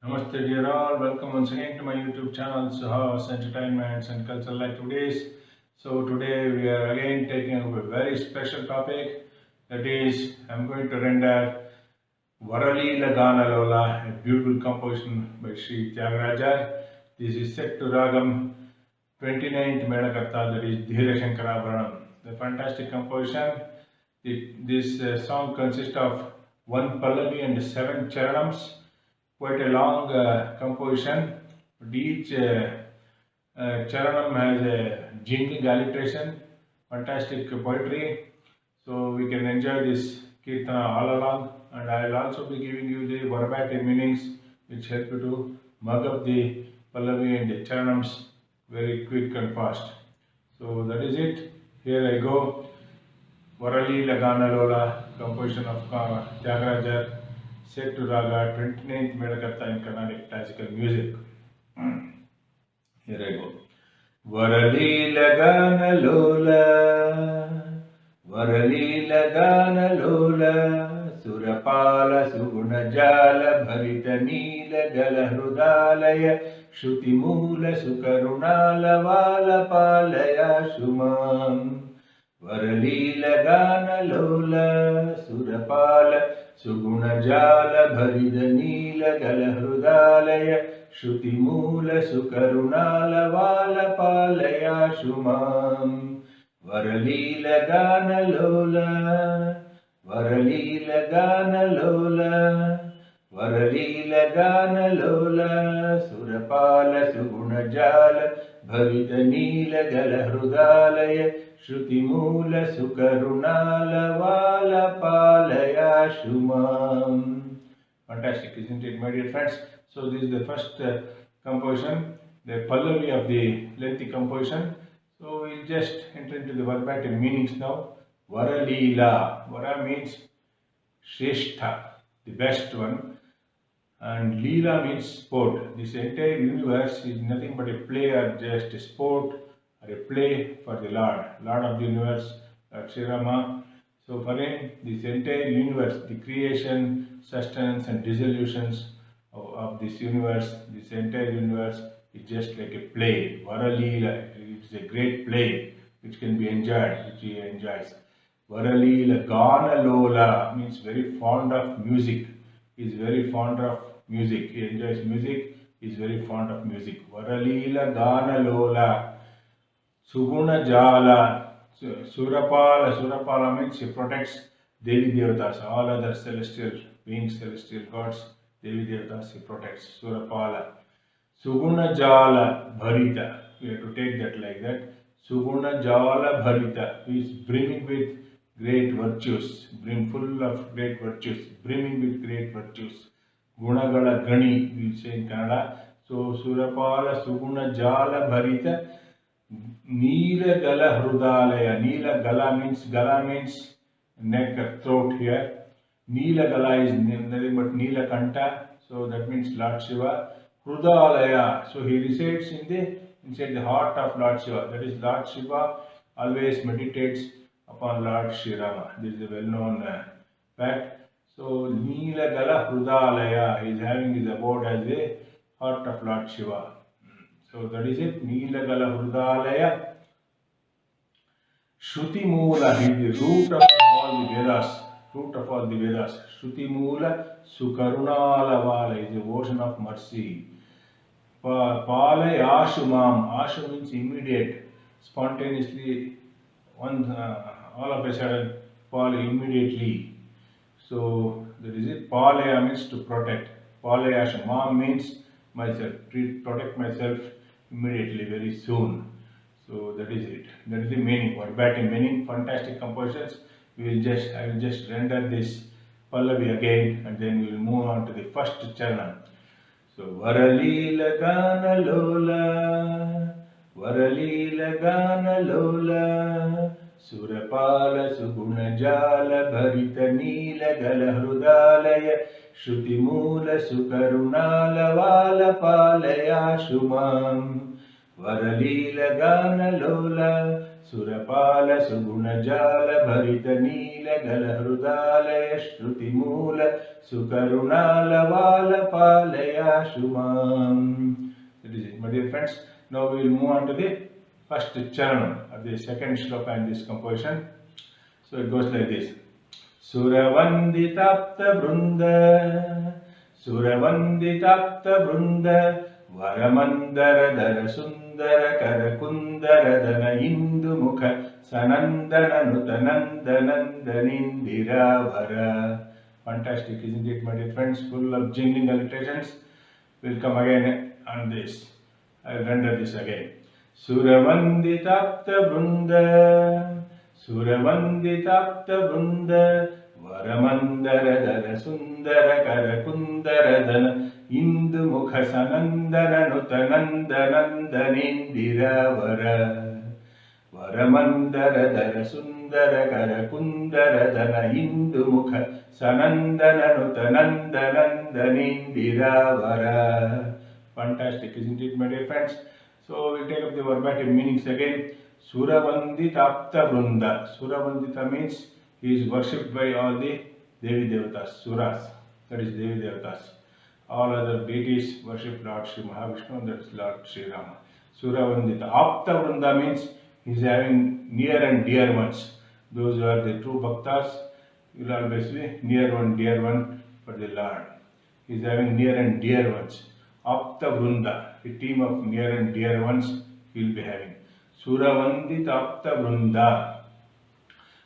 Namaste dear all, welcome once again to my YouTube channel Suhas Entertainments and Cultural Life Today's. So today we are again taking up a very special topic, that is I'm going to render Varali Lagana Lola, a beautiful composition by Sri Tyagaraja. This is set to Ragam 29th Medakarta, that is Dhira Shankarabharanam. The fantastic composition. This song consists of one Pallavi and seven Charanams, quite a long composition. But each charanam has a jingling alliteration, fantastic poetry. So we can enjoy this kirtana all along. And I will also be giving you the verbatim meanings which help you to mug up the Pallavi and the charanams very quick and fast. So that is it. Here I go. Varali Lagana Lola, composition of Tyagaraja, set to Raga 29th Medakarta in Carnatic classical music. Here I go. Varali Lagana Lola, Varali Lagana Lola, Surapala Suguna Jala Bharita Neela Gala Hrudalaya, Shruti Mula Sukarunala Vala Palaya Shumam. Varalila Gana Lola Surapala Suguna Jala Bharida Neela Gala Hrudalaya Shruti Mula Sukarunala Vala Palaya Shumam. Varalila Gana Lola, Varalila Gana Lola, Varalila Gana Lola, Surapala Suguna Jala Bharita Neela Gala Hrudalaya Shruti Mula Sukarunala Vala Palaya Shumam. Fantastic, isn't it, my dear friends? So this is the first composition, the Pallavi of the lengthy composition. So we'll just enter into the verbatim meanings now. Varalila. Vara means Shrestha, the best one. And Leela means sport. This entire universe is nothing but a play or just a sport or a play for the Lord of the universe, Lord Sri Rama. So for him, this entire universe, the creation, sustenance and dissolutions of this universe, this entire universe is just like a play. Varalila, it is a great play which can be enjoyed, which he enjoys. Varalila, Gana Lola means very fond of music. He is very fond of music. He enjoys music. He is very fond of music. Varalila, Gana Lola, Suguna Jala, Surapala. Surapala means he protects Devi Devatas, all other celestial beings, celestial gods. Devi Devatas he protects. Surapala. Suguna Jala Bharita. We have to take that like that. Suguna Jala Bharita is brimming with great virtues, brim full of great virtues, brimming with great virtues. Gunagala Gani, we say in Kannada. So Surapala Suguna Jala Bharita Neela Gala Hrudalaya. Neela Gala means neck or throat here. Neela Gala is nothing but Neela Kanta, so that means Lord Shiva. Hrudalaya, so he resides inside the heart of Lord Shiva. That is, Lord Shiva always meditates upon Lord Sri Rama. This is a well-known fact. So Neela Gala Hrudalaya, he is having his abode as a heart of Lord Shiva. So that is it. Neela Gala Hrudalaya. Shruti Moola, he is the root of all the Vedas. Root of all the Vedas. Shruti Moola Sukarunala Vala is the ocean of mercy. Palay Ashumam. Ashu means immediate, spontaneously, all of a sudden, fall immediately. So that is it. Palaya means to protect. Palay Ashumam means myself, protect myself immediately, very soon. So that is it. That is the meaning, verbatim meaning. Fantastic compositions. I will just render this Pallavi again, and then we will move on to the first charanam. So Varalila Gana Lola, Varalila Gana Lola, Surapala Suguna Jala Bharita Neela Gala Hrudalaya, Shruti Mula Sukarunala Vala Palaya Shumam. Varalila Gana Lola, Surpal सुगुणजाल भरित नीलगल हृदालय श्रुतिमूल सुकरुणालवाल पालयाशु मां. That is it, my dear friends. Now we will move on to the first charanam of the second shloka in this composition. So it goes like this. Suravanditapta Brunda, Suravanditapta Brunda, Varamandara Dara Sundara Karakundara Dana Indu Mukha Sanandana Nutanandanandanindira Vara. Fantastic, isn't it, my dear friends? Full of jingling alliterations. We'll come again on this. I'll render this again. Suravanditapta Brunda, Suravanditapta Brunda, Varamandara Dara Sundara Karakundara Dana Indu Mukha Sanandana Nutanandanandanindira Vara. Varamandara Dara Sundara Karakundara Dana Indu Mukha Sanandana Nutanandanandanindira Vara. Fantastic, isn't it, my dear friends? So we take up the verbatim meanings again. Suravanditapta Brunda. Suravandita means he is worshipped by all the Devi Devatas, Suras, that is Devi Devatas. All other deities worship Lord Sri Mahavishnu, that is Lord Sri Rama. Suravandita. Apta Brunda means he is having near and dear ones. Those who are the true bhaktas will always be near one, dear one for the Lord. He is having near and dear ones. Apta Brunda, a team of near and dear ones he will be having. Suravandita Apta Brunda.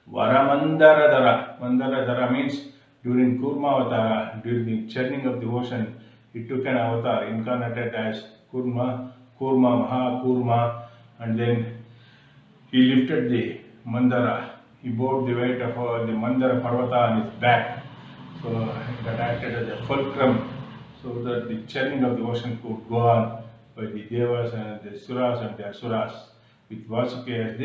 Varamandara Dara. Mandara Dara means during Kurma Avatara, during the churning of the ocean, he took an avatar incarnated as Kurma, Maha Kurma, and then he lifted the Mandara. He bore the weight of the Mandara Parvata on his back. So that acted as a fulcrum, so that the churning of the ocean could go on by the Devas and the Suras and the Asuras, with Vasuki as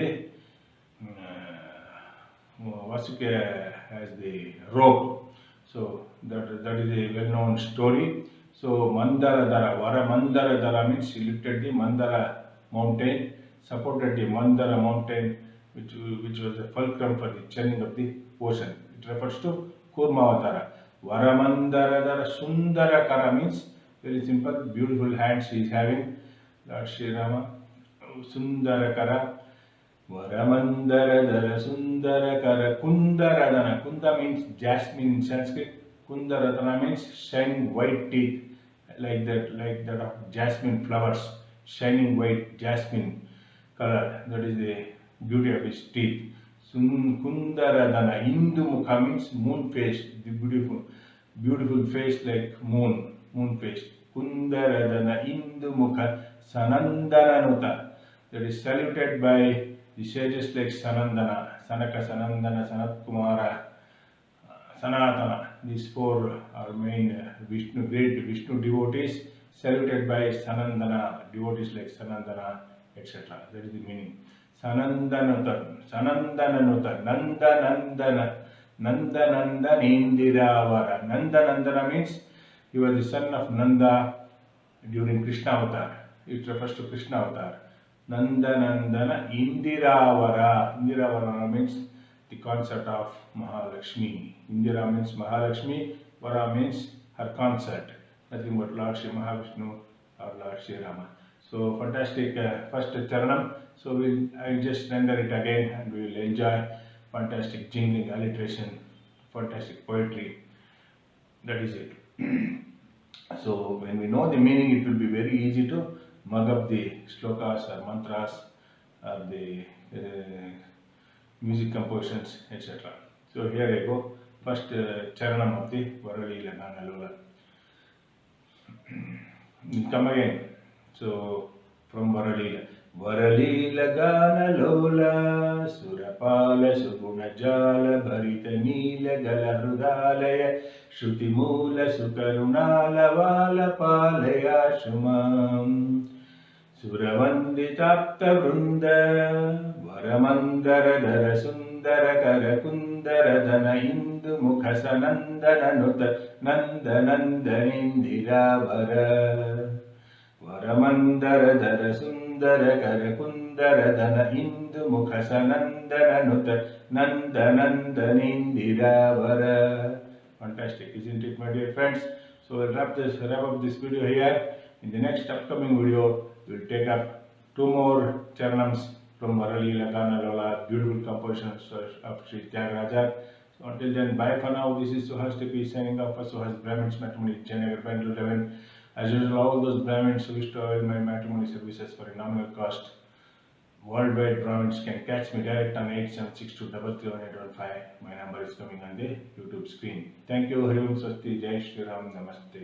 the rope. So that is a well-known story. So Mandara Dara, Vara Mandara Dara means he lifted the Mandara mountain, supported the Mandara mountain, which was a fulcrum for the churning of the ocean. It refers to Kurmavatara. Varamandara Dara Sundara Kara means very simple, beautiful hands he is having. Lord Sri Rama, Sundara Kara. Varamandara Dara Sundara Kara Kundara Dana. Kunda means jasmine in Sanskrit. Kundara Dana means shining white teeth, like that of jasmine flowers, shining white jasmine color. That is the beauty of his teeth. Kundara Dana. Indu Mukha means moon face, the beautiful face like moon face. Kundara Dana Indu Mukha Sanandana Nuta. That is saluted by the sages like Sanandana, Sanaka, Sanandana, Sanat Kumara, Sanatana. These four are main great Vishnu devotees, saluted by Sanandana, devotees like Sanandana, etc. That is the meaning. Sanandananuta, Nandanandanindira. Nandanandana means he was the son of Nanda during Krishna Avatar. It refers to Krishna Avatar. Nandanandana Indiravara. Indiravara means the consort of Mahalakshmi. Indira means Mahalakshmi, Vara means her consort. Nothing but Lord Sri Mahavishnu or Lord Sri Rama. So fantastic first charanam. So I will just render it again and we will enjoy fantastic jingling, alliteration, fantastic poetry. That is it. So when we know the meaning, it will be very easy to mug up the shlokas or mantras or the music compositions, etc. So here I go. First charanam of the Varali Lagana Lola. Come again. So from Varali. Varali Lagana Lola, Surapala Sugunajala, Bharita Nila Galahrudalaya, Shrutimula Sukarunala Vala Palaya Shumam. Suravanditapta Brunda, Varamandara Dara Sundara Karakundara Dana Indu Mukhasanandana Nuta Nandanandanindira Vara. Varamandara Dara Sundara Karakundara ಸುಂದರದನ ಇಂದು ಮುಖ ಸನಂದನನುತ ನಂದನಂದನೇಂದಿರಾವರ. Fantastic, isn't it, my dear friends? So we'll wrap up this video here. In the next upcoming video, we'll take up 2 more charanams from Varali Lagana Lola, beautiful compositions of Sri Tyagaraja. So until then, bye for now. This is Suhas TP signing off for Suhas Brahmins Matrimony, Jayanagar, Bangalore 11. As usual, all those Brahmins who wish to avail my matrimony services for a nominal cost, worldwide Brahmins can catch me direct on 8762331815. My number is coming on the YouTube screen. Thank you. Hari Om Swasti. Jai Shri Ram. Namaste.